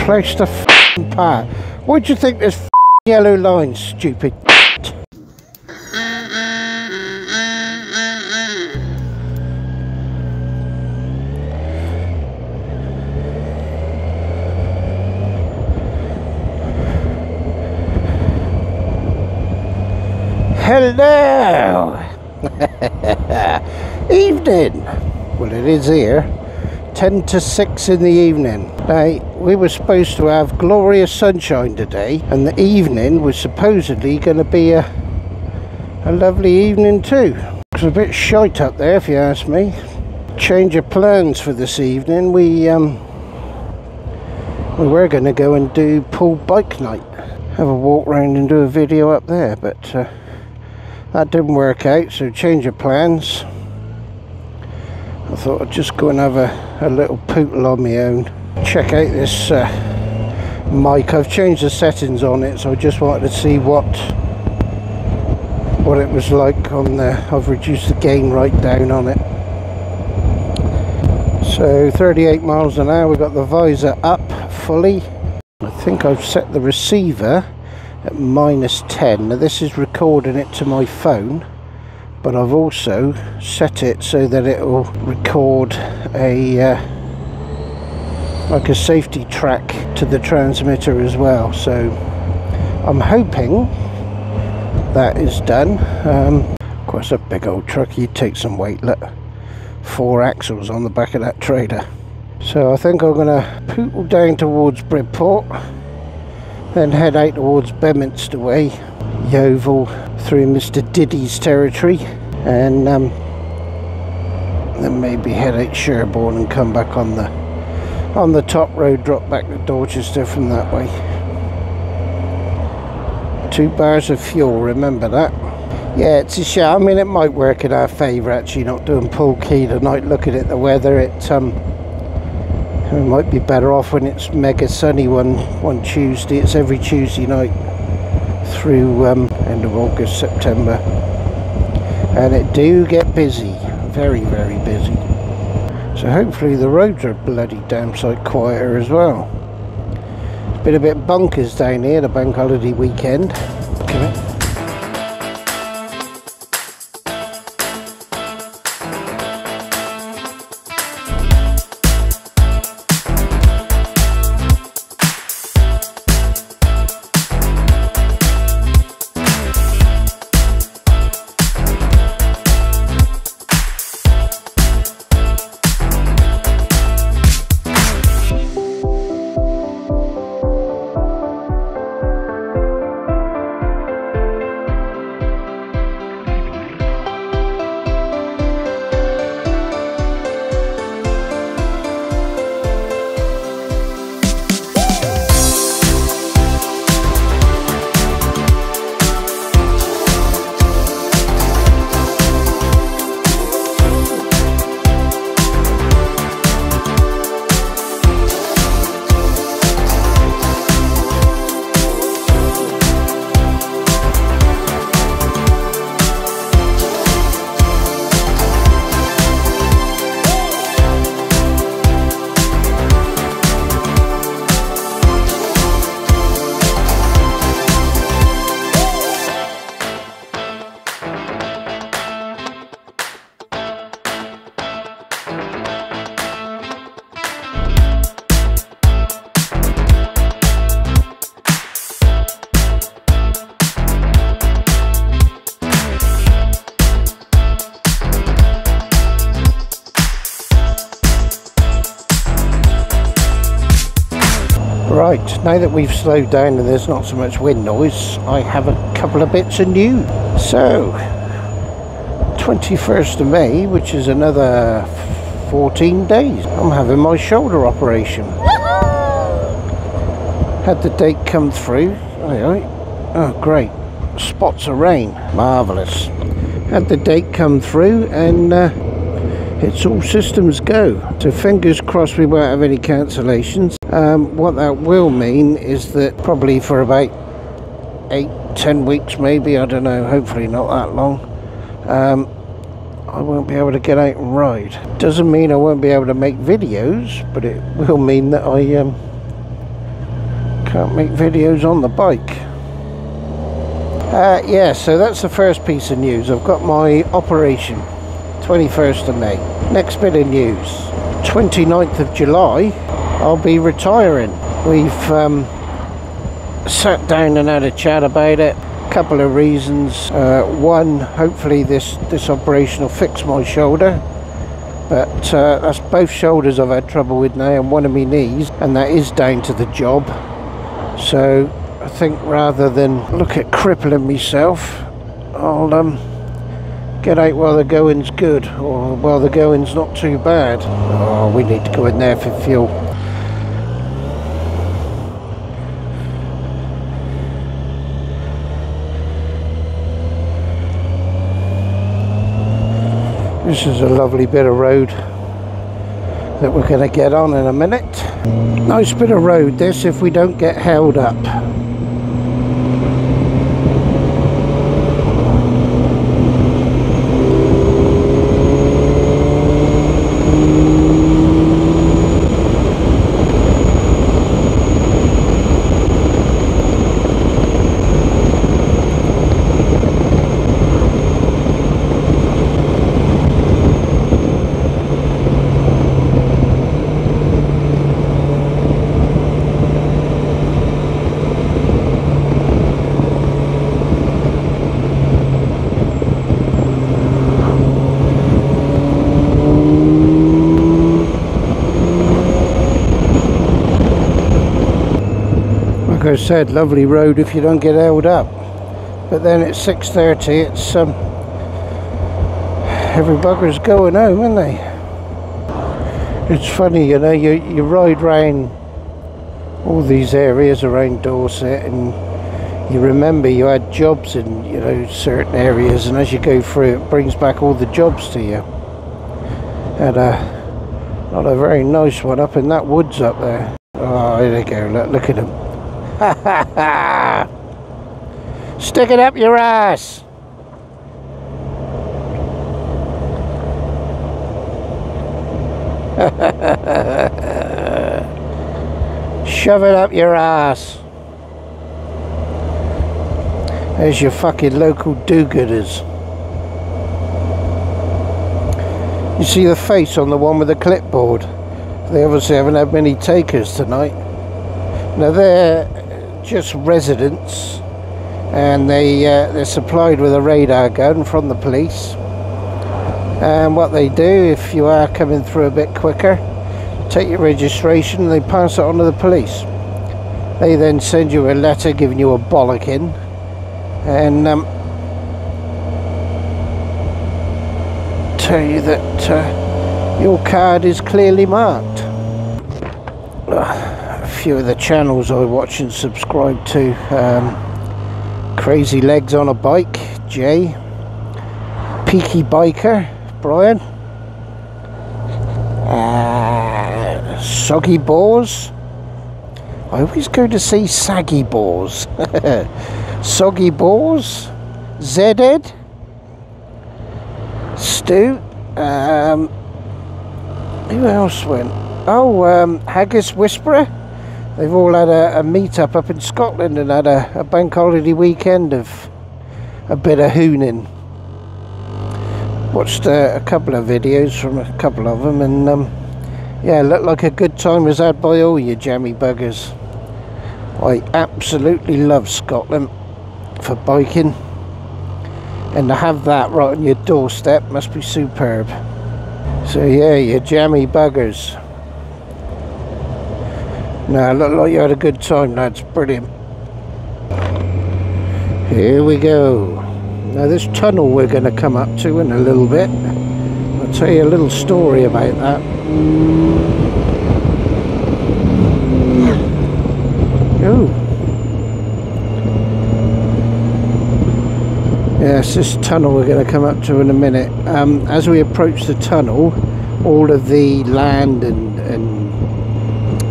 Place the f***ing part. Why do you think there's f***ing yellow lines, stupid? Hello! Evening! Well, it is here. 10 to 6 in the evening. Now, we were supposed to have glorious sunshine today, and the evening was supposedly going to be a lovely evening too. It's a bit shite up there, if you ask me. Change of plans for this evening. We were going to go and do pool bike night. Have a walk around and do a video up there, but that didn't work out, so change of plans. I thought I'd just go and have a little pootle on my own. Check out this mic. I've changed the settings on it, so I just wanted to see what it was like on the... I've reduced the gain right down on it. So 38 miles an hour. We've got the visor up fully. I think I've set the receiver at -10. Now this is recording it to my phone, but I've also set it so that it will record a like a safety track to the transmitter as well. So I'm hoping that is done. Of course, a big old truck, you'd take some weight. Look, 4 axles on the back of that trailer. So I think I'm gonna pootle down towards Bridport, then head out towards Bedminster Way, Yeovil through Mr. Diddy's territory, and then maybe head out Sherborne and come back on the top road, drop back to Dorchester from that way. 2 bars of fuel, remember that. Yeah, it's a shame. I mean, it might work in our favour actually, not doing Pool Key tonight. Looking at the weather, it might be better off when it's mega sunny one Tuesday. It's every Tuesday night through end of August, September, and it do get busy, very very busy. So hopefully the roads are bloody damn sight quieter as well. It's been a bit bonkers down here the bank holiday weekend. Right, now that we've slowed down and there's not so much wind noise, I have a couple of bits of news. So, 21st of May, which is another 14 days, I'm having my shoulder operation. Had the date come through. Oh great, spots of rain, marvellous. Had the date come through and it's all systems go. So fingers crossed we won't have any cancellations. What that will mean is that probably for about 8-10 weeks maybe, I don't know, hopefully not that long, I won't be able to get out and ride. Doesn't mean I won't be able to make videos, but it will mean that I can't make videos on the bike. Yeah, so that's the first piece of news. I've got my operation, 21st of May. Next bit of news, 29th of July, I'll be retiring. We've sat down and had a chat about it. Couple of reasons. One, hopefully this operation will fix my shoulder, but that's both shoulders I've had trouble with now, and one of my knees, and that is down to the job. So I think rather than look at crippling myself, I'll get out while the going's good, or while the going's not too bad. Oh, we need to go in there for fuel. This is a lovely bit of road that we're going to get on in a minute. Nice bit of road this, if we don't get held up. Like I said, lovely road if you don't get held up, but then at 6:30 it's every bugger's going home, isn't they? It's funny, you know, you ride round all these areas around Dorset and you remember you had jobs in, you know, certain areas, and as you go through it brings back all the jobs to you. Had not a very nice one up in that woods up there. Oh, there they go, look at them. Ha ha ha! Stick it up your ass! Shove it up your ass! There's your fucking local do-gooders. You see the face on the one with the clipboard? They obviously haven't had many takers tonight. Now they're just residents, and they're supplied with a radar gun from the police. And what they do, if you are coming through a bit quicker, take your registration and they pass it on to the police. They then send you a letter giving you a bollocking, and tell you that your card is clearly marked. A few of the channels I watch and subscribe to, Crazy Legs on a Bike, Jay, Peaky Biker, Brian, Soggy Balls. I always go to say Saggy Balls. Soggy Balls, Zed, Stu, who else went? Oh, Haggis Whisperer. They've all had a meet-up in Scotland and had a bank holiday weekend of a bit of hooning. Watched a couple of videos from a couple of them, and yeah, looked like a good time was had by all you jammy buggers. I absolutely love Scotland for biking, and to have that right on your doorstep must be superb. So yeah, you jammy buggers. No, look like you had a good time, lads. Brilliant. Here we go. Now this tunnel we're going to come up to in a little bit. I'll tell you a little story about that. Oh. Yes, this tunnel we're going to come up to in a minute. As we approach the tunnel, all of the land and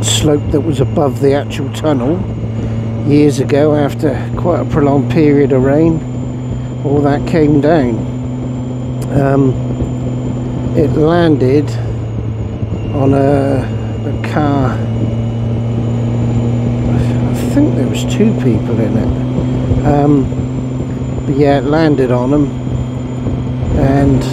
slope that was above the actual tunnel years ago, after quite a prolonged period of rain, all that came down. It landed on a car, I think there was 2 people in it. But yeah, it landed on them, and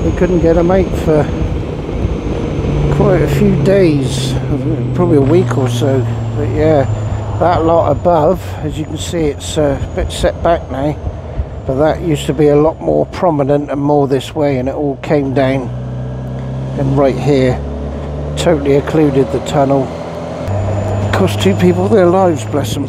we couldn't get them out for quite a few days, probably a week or so. But yeah, that lot above, as you can see, it's a bit set back now, but that used to be a lot more prominent and more this way, and it all came down, and right here totally occluded the tunnel. Cost 2 people their lives, bless them.